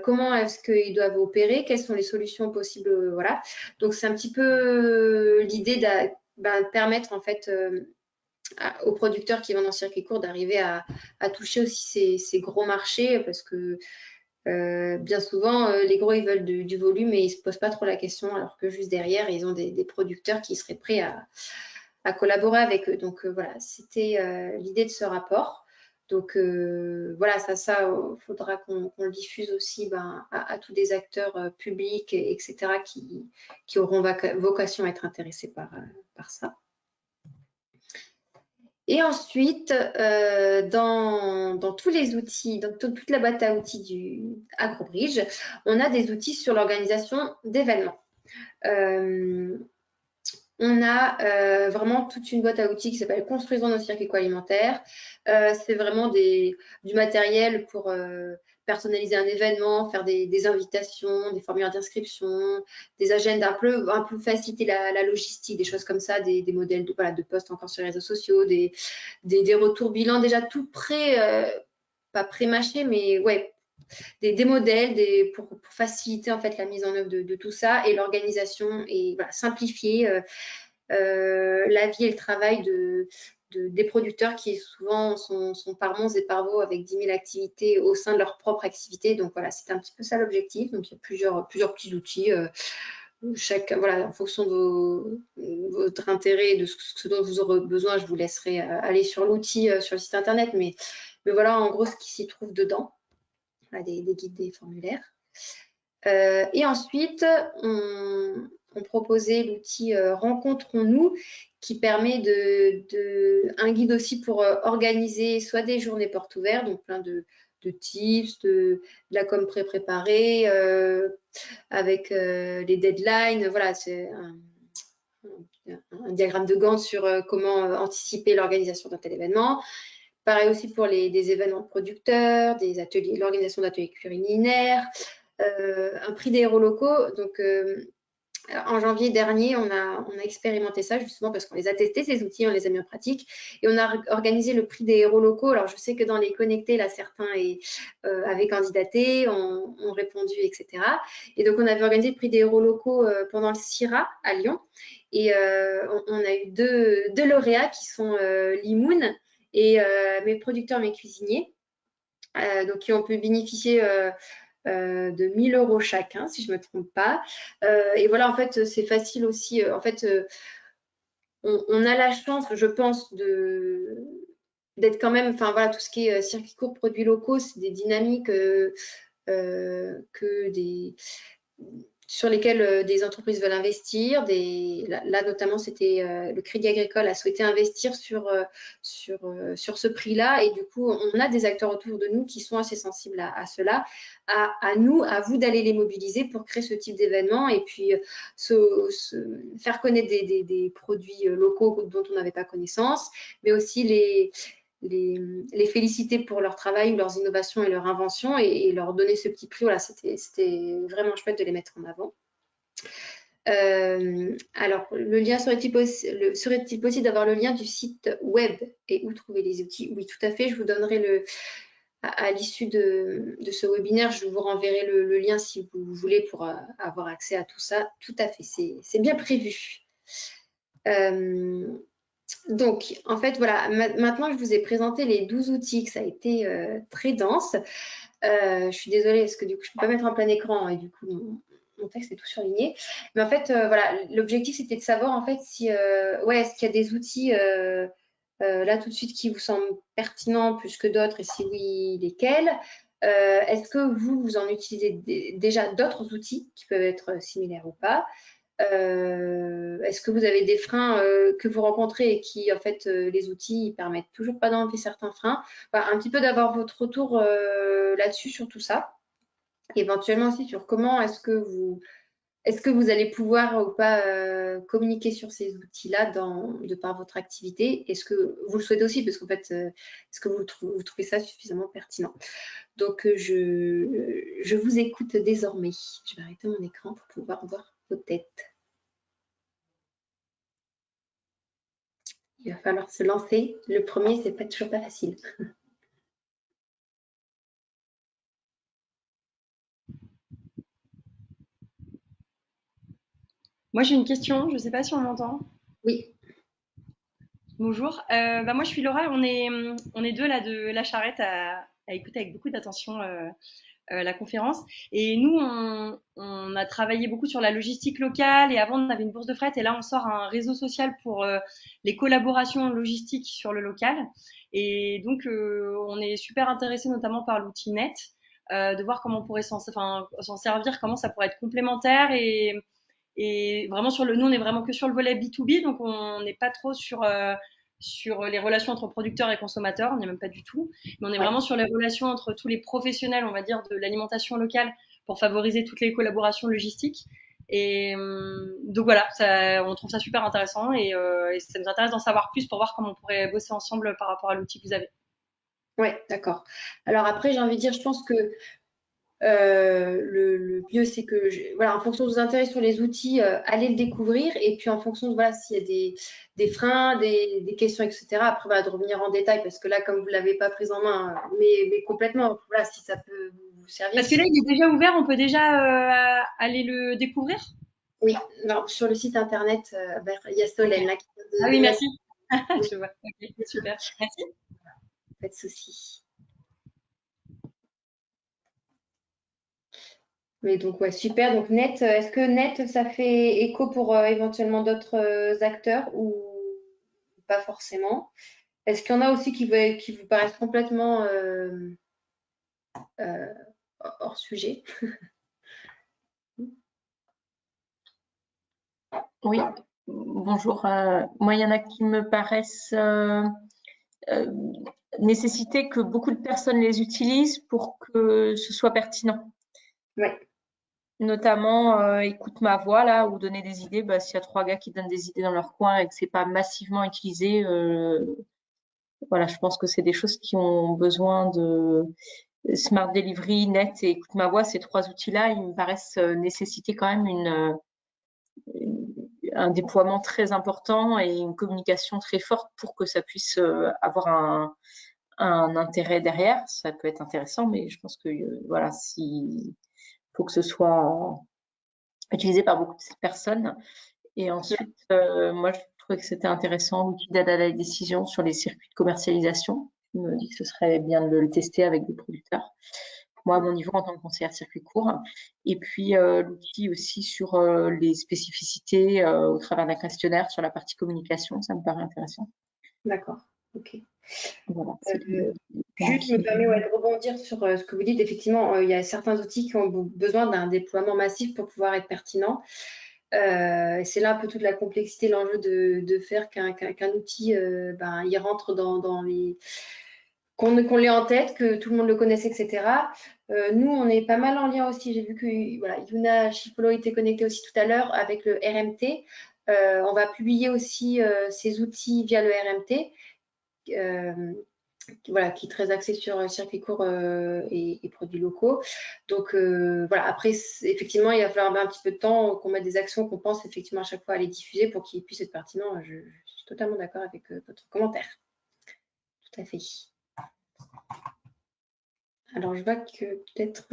Comment est-ce qu'ils doivent opérer? Quelles sont les solutions possibles? Voilà. Donc, c'est un petit peu l'idée de permettre, en fait, aux producteurs qui vendent en circuit court d'arriver à toucher aussi ces gros marchés parce que bien souvent, les gros, ils veulent du volume et ils ne se posent pas trop la question, alors que juste derrière, ils ont des producteurs qui seraient prêts à collaborer avec eux. Donc, voilà, c'était l'idée de ce rapport. Donc, voilà, ça faudra qu'on le diffuse aussi à tous des acteurs publics, etc., qui auront vocation à être intéressés par ça. Et ensuite, dans tous les outils, dans toute la boîte à outils du AgroBridge, on a des outils sur l'organisation d'événements. On a vraiment toute une boîte à outils qui s'appelle Construisons nos circuits alimentaires. C'est vraiment du matériel pour personnaliser un événement, faire des invitations, des formulaires d'inscription, des agendas un peu faciliter la logistique, des choses comme ça, des modèles de posts encore sur les réseaux sociaux, des retours bilans déjà tout prêt, pas pré-mâché, mais ouais, des modèles pour faciliter en fait la mise en œuvre de tout ça et l'organisation et simplifier la vie et le travail des producteurs qui souvent sont par monts et par veaux avec 10 000 activités au sein de leur propre activité. Donc voilà, c'est un petit peu ça l'objectif. Donc il y a plusieurs petits outils. En fonction de votre intérêt et de ce dont vous aurez besoin, je vous laisserai aller sur l'outil sur le site internet. Mais voilà en gros ce qui s'y trouve dedans. Voilà, des guides, des formulaires. Et ensuite, on proposait l'outil Rencontrons-nous qui permet un guide aussi pour organiser soit des journées portes ouvertes, donc plein de tips, de la com préparée avec les deadlines. Voilà, c'est un diagramme de Gantt sur comment anticiper l'organisation d'un tel événement. Pareil aussi pour des événements de producteurs, des ateliers, l'organisation d'ateliers culinaires, un prix des héros locaux. Donc, en janvier dernier, on a expérimenté ça justement parce qu'on les a testés, ces outils, on les a mis en pratique et on a organisé le prix des héros locaux. Alors, je sais que dans les connectés, là, certains avaient candidaté, ont répondu, etc. Et donc, on avait organisé le prix des héros locaux pendant le CIRA à Lyon. Et on a eu deux lauréats qui sont Limoun et mes producteurs, mes cuisiniers, donc qui ont pu bénéficier de 1 000 € chacun, si je ne me trompe pas. Et voilà, en fait, c'est facile aussi. En fait, on a la chance, je pense, d'être quand même, enfin voilà, tout ce qui est circuit court, produits locaux, c'est des dynamiques sur lesquels des entreprises veulent investir. Là, notamment, c'était le Crédit Agricole a souhaité investir sur ce prix-là. Et du coup, on a des acteurs autour de nous qui sont assez sensibles à cela. À vous d'aller les mobiliser pour créer ce type d'événement et puis faire connaître des produits locaux dont on n'avait pas connaissance, mais aussi les féliciter pour leur travail, leurs innovations et leurs inventions et leur donner ce petit prix. Voilà, c'était vraiment chouette de les mettre en avant. Alors, le lien serait-il possible d'avoir le lien du site web et où trouver les outils? Oui, tout à fait. Je vous donnerai à l'issue de ce webinaire, je vous renverrai le lien si vous voulez pour avoir accès à tout ça. Tout à fait, c'est bien prévu. Donc, en fait, voilà, maintenant, je vous ai présenté les 12 outils, que ça a été très dense. Je suis désolée parce que du coup, je ne peux pas mettre en plein écran et du coup, mon texte est tout surligné. Mais en fait, voilà, l'objectif, c'était de savoir en fait si, est-ce qu'il y a des outils là tout de suite qui vous semblent pertinents plus que d'autres et si oui, lesquels? Est-ce que vous en utilisez déjà d'autres outils qui peuvent être similaires ou pas? Est-ce que vous avez des freins que vous rencontrez et qui, en fait, les outils ne permettent toujours pas d'enlever certains freins? Enfin, un petit peu d'avoir votre retour là-dessus sur tout ça. Éventuellement aussi sur comment est-ce que vous allez pouvoir ou pas communiquer sur ces outils-là de par votre activité? Est-ce que vous le souhaitez aussi? Parce qu'en fait, est-ce que vous trouvez ça suffisamment pertinent? Donc, je vous écoute désormais. Je vais arrêter mon écran pour pouvoir voir vos têtes. Il va falloir se lancer. Le premier, c'est toujours pas facile. Moi, j'ai une question. Je ne sais pas si on m'entend. Oui. Bonjour. Moi, je suis Laura. On est deux là de La Charrette à écouter avec beaucoup d'attention la conférence. Et nous, on a travaillé beaucoup sur la logistique locale. Et avant, on avait une bourse de fret. Et là, on sort un réseau social pour les collaborations logistiques sur le local. Et donc, on est super intéressé notamment par l'outil Net, de voir comment on pourrait s'en servir, comment ça pourrait être complémentaire et vraiment nous, on est vraiment que sur le volet B2B, donc on n'est pas trop sur les relations entre producteurs et consommateurs, on n'y est même pas du tout. Mais on est vraiment sur les relations entre tous les professionnels, on va dire, de l'alimentation locale pour favoriser toutes les collaborations logistiques. Et donc voilà, on trouve ça super intéressant et ça nous intéresse d'en savoir plus pour voir comment on pourrait bosser ensemble par rapport à l'outil que vous avez. Oui, d'accord. Alors après, j'ai envie de dire, je pense que le mieux, c'est que, voilà, en fonction de vos intérêts sur les outils, allez le découvrir. Et puis, en fonction de, voilà, s'il y a des freins, des questions, etc. Après, de revenir en détail, parce que là, comme vous ne l'avez pas prise en main, mais complètement, voilà, si ça peut vous servir. Parce que là, il est déjà ouvert, on peut déjà aller le découvre? Oui, non, sur le site internet, il y a Solène là qui vient de. Ah oui, merci. Je vois. Ok, super. Merci. Pas de souci. Mais donc, ouais, super. Donc, Net, est-ce que Net, ça fait écho pour éventuellement d'autres acteurs ou pas forcément? Est-ce qu'il y en a aussi qui vous paraissent complètement hors sujet? Oui, bonjour. Moi, il y en a qui me paraissent nécessiter que beaucoup de personnes les utilisent pour que ce soit pertinent. Oui. Notamment, écoute ma voix là, ou donner des idées. S'il y a 3 gars qui donnent des idées dans leur coin et que c'est pas massivement utilisé, voilà, je pense que c'est des choses qui ont besoin de Smart Delivery, Net et écoute ma voix. Ces 3 outils-là, ils me paraissent nécessiter quand même un déploiement très important et une communication très forte pour que ça puisse avoir un intérêt derrière. Ça peut être intéressant, mais je pense que voilà, faut que ce soit utilisé par beaucoup de personnes. Et ensuite, moi, je trouvais que c'était intéressant l'outil d'aide à la décision sur les circuits de commercialisation. Je me dis que ce serait bien de le tester avec des producteurs. Moi, à mon niveau, en tant que conseillère circuit court. Et puis, l'outil aussi sur les spécificités au travers d'un questionnaire sur la partie communication, ça me paraît intéressant. D'accord. Ok. Voilà, Juste, je me permets de rebondir sur ce que vous dites. Effectivement, il y a certains outils qui ont besoin d'un déploiement massif pour pouvoir être pertinents. C'est là un peu toute la complexité, l'enjeu de faire qu'un outil il rentre dans les qu'on l'ait en tête, que tout le monde le connaisse, etc. Nous, on est pas mal en lien aussi. J'ai vu que Yuna Chipolo était connectée aussi tout à l'heure avec le RMT. On va publier aussi ces outils via le RMT, qui est très axé sur circuits courts et produits locaux. Donc après, effectivement, il va falloir un petit peu de temps qu'on mette des actions qu'on pense effectivement à chaque fois à les diffuser pour qu'ils puissent être pertinents. Je suis totalement d'accord avec votre commentaire. Tout à fait. Alors, je vois que peut-être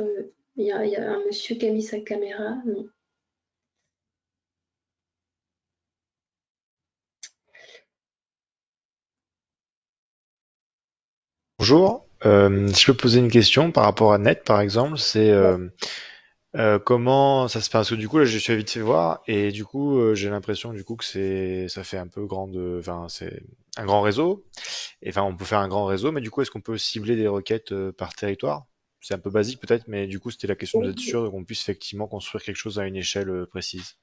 il y a un monsieur qui a mis sa caméra. Non. Bonjour, si je peux poser une question par rapport à Net par exemple, c'est comment ça se passe? Parce que du coup là je suis vite fait voir et du coup j'ai l'impression du coup que ça fait un peu enfin c'est un grand réseau et enfin on peut faire un grand réseau mais du coup est-ce qu'on peut cibler des requêtes par territoire? C'est un peu basique peut-être mais du coup c'était la question d'être sûr qu'on puisse effectivement construire quelque chose à une échelle précise.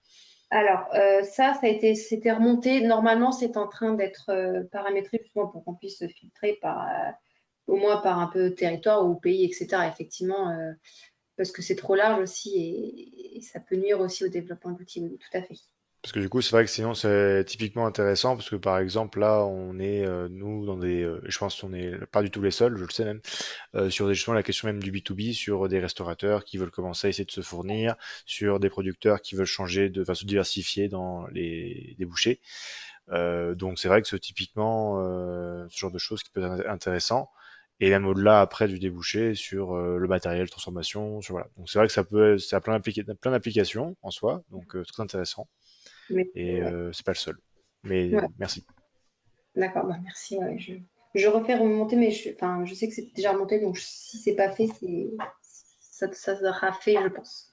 Alors, c'était remonté. Normalement, c'est en train d'être paramétré justement pour qu'on puisse se filtrer au moins par un peu territoire ou pays, etc. Effectivement, parce que c'est trop large aussi et ça peut nuire aussi au développement de l'outil. Oui, tout à fait. Parce que du coup, c'est vrai que sinon, c'est typiquement intéressant parce que par exemple, là, on est, nous, dans je pense qu'on n'est pas du tout les seuls, je le sais même, sur justement la question même du B2B, sur des restaurateurs qui veulent commencer à essayer de se fournir, sur des producteurs qui veulent enfin, se diversifier dans les débouchés. Donc c'est vrai que typiquement, ce genre de choses qui peut être intéressant. Et même au-delà après du débouché sur le matériel, transformation, voilà. Donc c'est vrai que ça a plein d'applications en soi, donc très intéressant. Mais, Et ouais. c'est pas le seul. Mais Ouais. merci. D'accord, merci. Ouais, je refais remonter, mais je sais que c'est déjà remonté, donc si c'est pas fait, ça sera fait, je pense.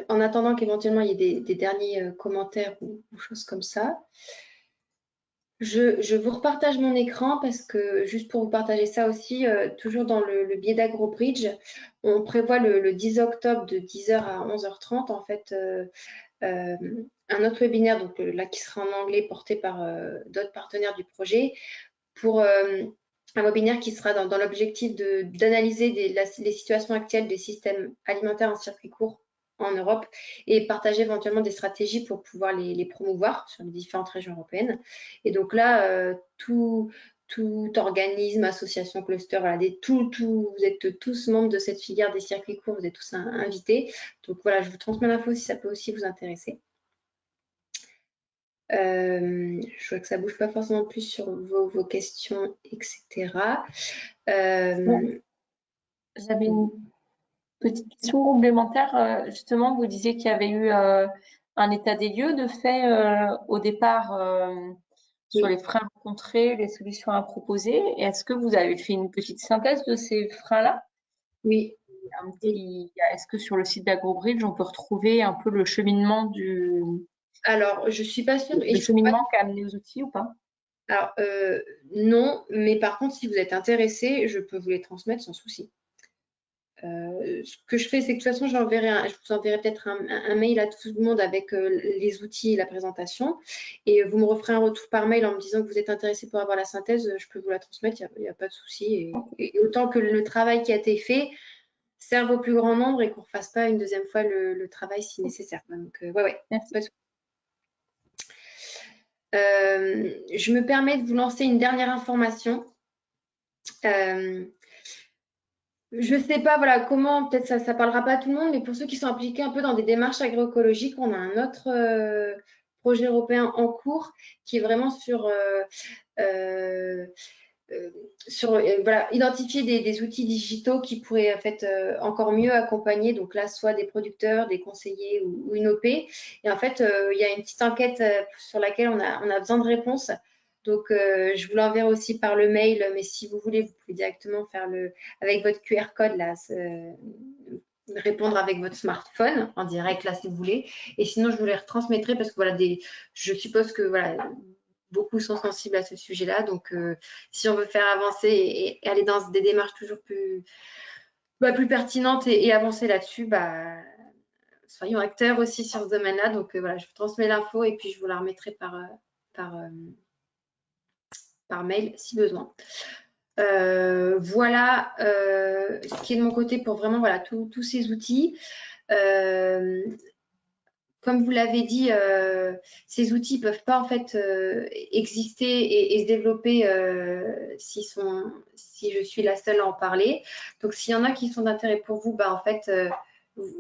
En attendant qu'éventuellement il y ait des derniers commentaires ou choses comme ça, je vous repartage mon écran parce que juste pour vous partager ça aussi, toujours dans le biais d'AgroBridge, on prévoit le 10 octobre de 10h à 11h30 en fait un autre webinaire donc là qui sera en anglais porté par d'autres partenaires du projet pour un webinaire qui sera dans l'objectif d'analyser les situations actuelles des systèmes alimentaires en circuit court en Europe et partager éventuellement des stratégies pour pouvoir les promouvoir sur les différentes régions européennes. Et donc là, tout organisme, association, cluster, voilà, vous êtes tous membres de cette filière des circuits courts, vous êtes tous invités. Donc voilà, je vous transmets l'info si ça peut aussi vous intéresser. Je vois que ça bouge pas forcément plus sur vos questions, etc. J'avais une petite question complémentaire. Justement, vous disiez qu'il y avait eu un état des lieux de fait au départ sur les freins rencontrés, les solutions à proposer. Et est-ce que vous avez fait une petite synthèse de ces freins-là? Oui. Est-ce que sur le site d'AgroBridge, on peut retrouver un peu le cheminement Alors, je suis pas sûre. le cheminement qu'a amené aux outils ou pas? Alors, non, mais par contre, si vous êtes intéressé, je peux vous les transmettre sans souci. Ce que je fais, c'est que de toute façon, je vous enverrai peut-être un mail à tout le monde avec les outils et la présentation. Et vous me referez un retour par mail en me disant que vous êtes intéressé pour avoir la synthèse. Je peux vous la transmettre, il n'y a pas de souci. Et autant que le travail qui a été fait serve au plus grand nombre et qu'on ne refasse pas une deuxième fois le travail si nécessaire. Donc, ouais. Merci. Pas de souci. Je me permets de vous lancer une dernière information. Je ne sais pas voilà, comment, peut-être ça ne parlera pas à tout le monde, mais pour ceux qui sont impliqués un peu dans des démarches agroécologiques, on a un autre projet européen en cours qui est vraiment sur identifier des outils digitaux qui pourraient en fait encore mieux accompagner, donc là, soit des producteurs, des conseillers ou une OP. Et en fait, il y a une petite enquête sur laquelle on a besoin de réponses. Donc, je vous l'enverrai aussi par le mail, mais si vous voulez, vous pouvez directement faire avec votre QR code, là, répondre avec votre smartphone en direct, là, si vous voulez. Et sinon, je vous les retransmettrai parce que, voilà, je suppose que, voilà, beaucoup sont sensibles à ce sujet-là. Donc, si on veut faire avancer et aller dans des démarches toujours plus pertinentes et avancer là-dessus, soyons acteurs aussi sur ce domaine-là. Donc, voilà, je vous transmets l'info et puis je vous la remettrai par mail si besoin. Voilà ce qui est de mon côté pour vraiment voilà, tous ces outils. Comme vous l'avez dit, ces outils ne peuvent pas en fait exister et se développer si je suis la seule à en parler. Donc, s'il y en a qui sont d'intérêt pour vous, en fait,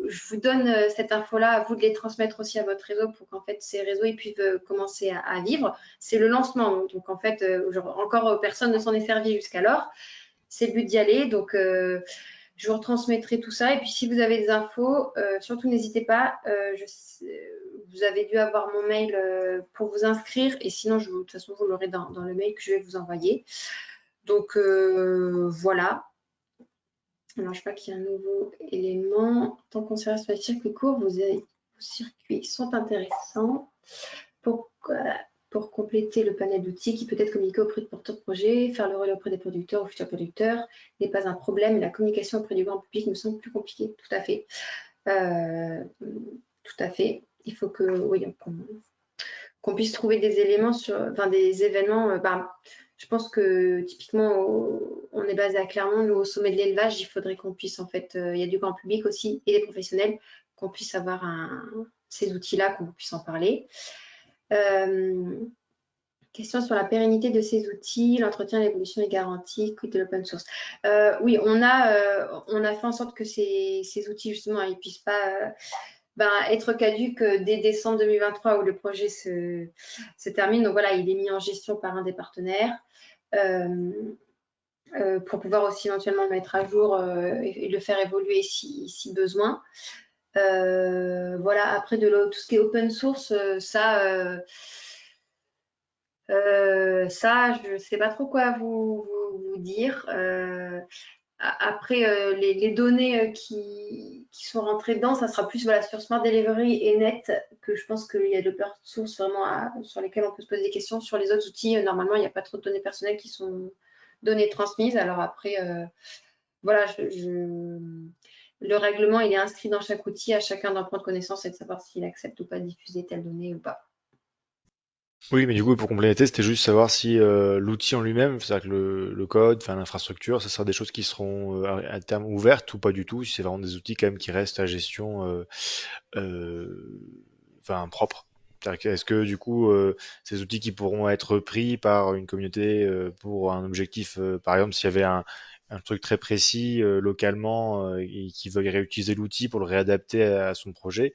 je vous donne cette info-là, à vous de les transmettre aussi à votre réseau pour qu'en fait ces réseaux ils puissent commencer à vivre. C'est le lancement, donc en fait encore personne ne s'en est servi jusqu'alors. C'est le but d'y aller, donc je vous retransmettrai tout ça. Et puis si vous avez des infos, surtout n'hésitez pas. Vous avez dû avoir mon mail pour vous inscrire, et sinon de toute façon vous l'aurez dans le mail que je vais vous envoyer. Donc voilà. Alors, je vois qu'il y a un nouveau élément. Tant qu'on s'est sur les circuits courts, vos circuits sont intéressants pour compléter le panel d'outils qui peut être communiqué auprès de porteurs de projets, faire le relais auprès des producteurs ou futurs producteurs n'est pas un problème. Et la communication auprès du grand public me semble plus compliquée. Tout à fait. Tout à fait. Il faut qu'on puisse trouver des éléments des événements. Je pense que typiquement, on est basé à Clermont, nous au sommet de l'élevage, il faudrait qu'on puisse en fait, il y a du grand public aussi et des professionnels, qu'on puisse avoir ces outils-là, qu'on puisse en parler. Question sur la pérennité de ces outils, l'entretien, l'évolution est garantie, quid de l'open source. Oui, on a fait en sorte que ces outils justement, ils puissent pas être caduque dès décembre 2023 où le projet se termine. Donc voilà, il est mis en gestion par un des partenaires pour pouvoir aussi éventuellement le mettre à jour et le faire évoluer si besoin. Voilà, après tout ce qui est open source, ça, je ne sais pas trop quoi vous dire. Après, les données qui sont rentrées dedans, ça sera plus sur Smart Delivery et Net, que je pense qu'il y a de l'open source vraiment sur lesquels on peut se poser des questions. Sur les autres outils, normalement, il n'y a pas trop de données personnelles qui sont données transmises. Alors après, voilà, le règlement, il est inscrit dans chaque outil, à chacun d'en prendre connaissance et de savoir s'il accepte ou pas de diffuser telle donnée ou pas. Oui, mais du coup, pour compléter, c'était juste savoir si l'outil en lui-même, c'est-à-dire que le code, enfin l'infrastructure, ça sera des choses qui seront à terme ouvertes ou pas du tout, si c'est vraiment des outils quand même qui restent à gestion propre. C'est-à-dire est-ce que du coup, ces outils qui pourront être pris par une communauté pour un objectif, par exemple, s'il y avait un truc très précis localement et qui veuille réutiliser l'outil pour le réadapter à son projet,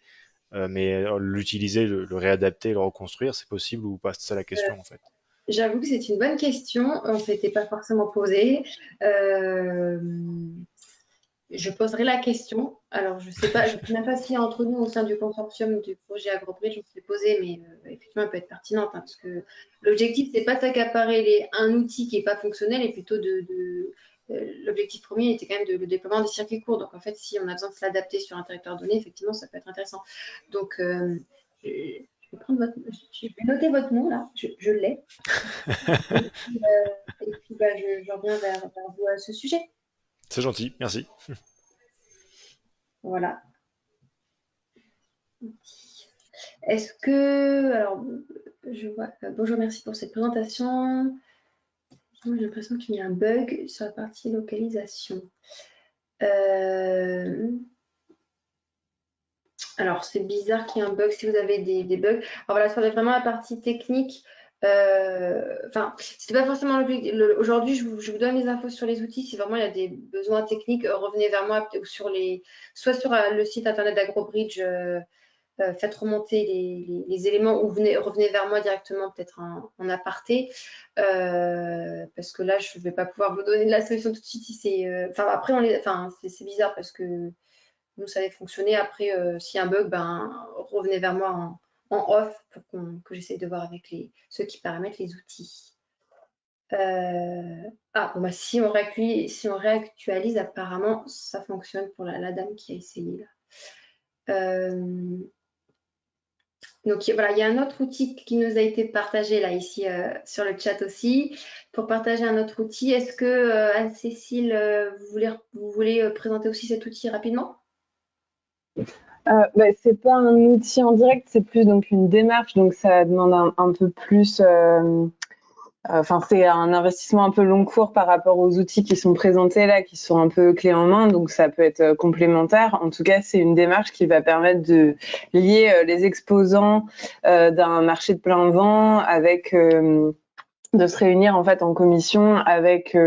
mais l'utiliser, le réadapter, le reconstruire, c'est possible ou pas? C'est ça la question en fait. J'avoue que c'est une bonne question. On ne s'était pas forcément posé. Je poserai la question. Alors, je ne sais pas, je ne sais même pas si entre nous, au sein du consortium du projet AgroBridge, on s'est posé, mais effectivement, elle peut être pertinente, parce que l'objectif, c'est pas d'accaparer un outil qui n'est pas fonctionnel, et plutôt l'objectif premier était quand même le déploiement des circuits courts. Donc, en fait, si on a besoin de s'adapter sur un territoire donné, effectivement, ça peut être intéressant. Donc, je vais noter votre nom, là, je l'ai. Et puis, je reviens vers vous à ce sujet. C'est gentil, merci. Voilà. Est-ce que, alors, je vois, bonjour, merci pour cette présentation. J'ai l'impression qu'il y a un bug sur la partie localisation. Alors, c'est bizarre qu'il y ait un bug si vous avez des bugs. Alors voilà, sur vraiment la partie technique, c'était pas forcément l'objectif. Aujourd'hui, je vous donne les infos sur les outils. Si vraiment il y a des besoins techniques, revenez vers moi ou soit sur le site internet d'AgroBridge. Faites remonter les éléments ou revenez vers moi directement, peut-être en aparté, parce que là, je ne vais pas pouvoir vous donner la solution tout de suite. Après, c'est bizarre parce que nous, ça avait fonctionné. Après, s'il y a un bug, revenez vers moi en off pour que j'essaie de voir avec ceux qui paramètrent les outils. Ah, bon, bah, si on réactualise, apparemment, ça fonctionne pour la dame qui a essayé là. Donc voilà, il y a un autre outil qui nous a été partagé là ici sur le chat aussi. Pour partager un autre outil, est-ce que Anne-Cécile, vous voulez présenter aussi cet outil rapidement? C'est pas un outil en direct, c'est plus donc une démarche, donc ça demande un peu plus. C'est un investissement un peu long cours par rapport aux outils qui sont présentés là, qui sont un peu clés en main, donc ça peut être complémentaire. En tout cas, c'est une démarche qui va permettre de lier les exposants d'un marché de plein vent avec de se réunir en fait en commission avec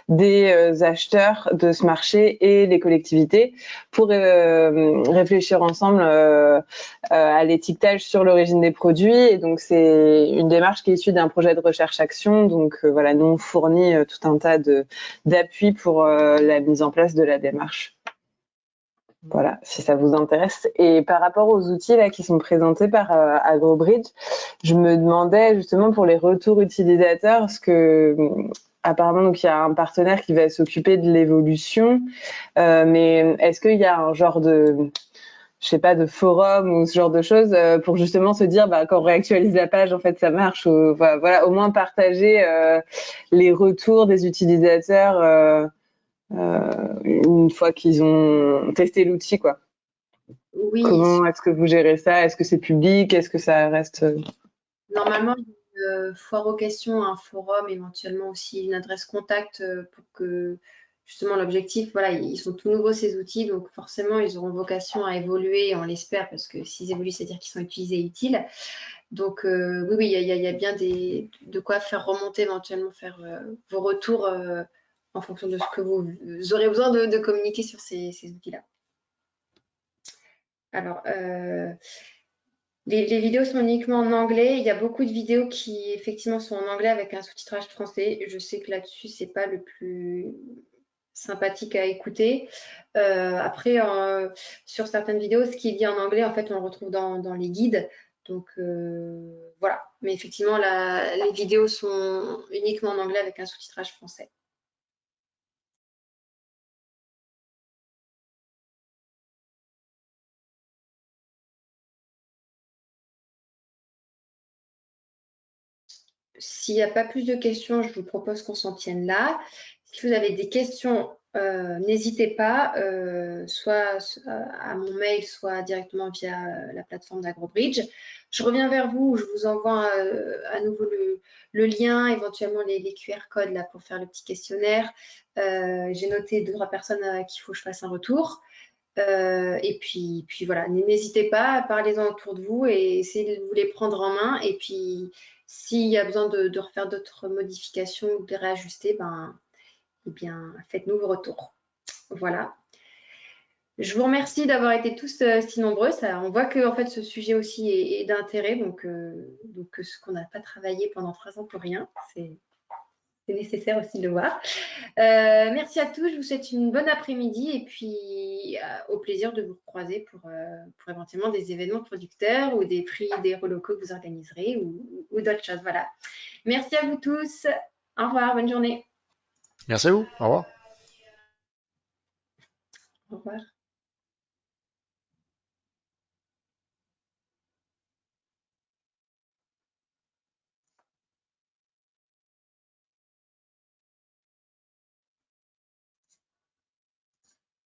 des acheteurs de ce marché et les collectivités pour réfléchir ensemble à l'étiquetage sur l'origine des produits. Et donc c'est une démarche qui est issue d'un projet de recherche-action. Donc voilà, nous on fournit tout un tas d'appuis pour la mise en place de la démarche. Voilà, si ça vous intéresse. Et par rapport aux outils là qui sont présentés par AgroBridge, je me demandais justement pour les retours utilisateurs, parce que apparemment donc il y a un partenaire qui va s'occuper de l'évolution, mais est-ce qu'il y a un genre de, je sais pas, de forum ou ce genre de choses pour justement se dire quand on réactualise la page en fait ça marche, ou voilà, au moins partager les retours des utilisateurs une fois qu'ils ont testé l'outil, quoi. Oui, Comment est-ce que vous gérez ça? Est-ce que c'est public? Est-ce que ça reste... normalement, il y a une foire aux questions, un forum, éventuellement aussi une adresse contact pour que justement l'objectif, voilà, ils sont tout nouveaux ces outils, donc forcément ils auront vocation à évoluer, on l'espère, parce que s'ils évoluent, c'est-à-dire qu'ils sont utilisés et utiles. Donc oui, il y a bien de quoi faire remonter, éventuellement faire vos retours en fonction de ce que vous aurez besoin de communiquer sur ces outils-là. Alors, les vidéos sont uniquement en anglais. Il y a beaucoup de vidéos qui effectivement sont en anglais avec un sous-titrage français. Je sais que là-dessus, c'est pas le plus sympathique à écouter. Après, sur certaines vidéos, ce qui est dit en anglais, en fait, on le retrouve dans les guides. Donc voilà. Mais effectivement, les vidéos sont uniquement en anglais avec un sous-titrage français. S'il n'y a pas plus de questions, je vous propose qu'on s'en tienne là. Si vous avez des questions, n'hésitez pas, soit à mon mail, soit directement via la plateforme d'AgroBridge. Je reviens vers vous, je vous envoie à nouveau le lien, éventuellement les QR codes là, pour faire le petit questionnaire. J'ai noté 2-3 personnes à qui il faut que je fasse un retour. Et puis voilà, n'hésitez pas, parlez-en autour de vous et essayez de vous les prendre en main. Et puis, s'il y a besoin de refaire d'autres modifications ou de les réajuster, eh bien, faites-nous vos retours. Voilà. Je vous remercie d'avoir été tous si nombreux. On voit que en fait, ce sujet aussi est d'intérêt, donc ce qu'on n'a pas travaillé pendant 3 ans pour rien, c'est nécessaire aussi de le voir. Merci à tous, je vous souhaite une bonne après-midi et puis au plaisir de vous croiser pour éventuellement des événements producteurs ou des prix des relocaux que vous organiserez ou d'autres choses. Voilà. Merci à vous tous. Au revoir, bonne journée. Merci à vous. Au revoir. Au revoir.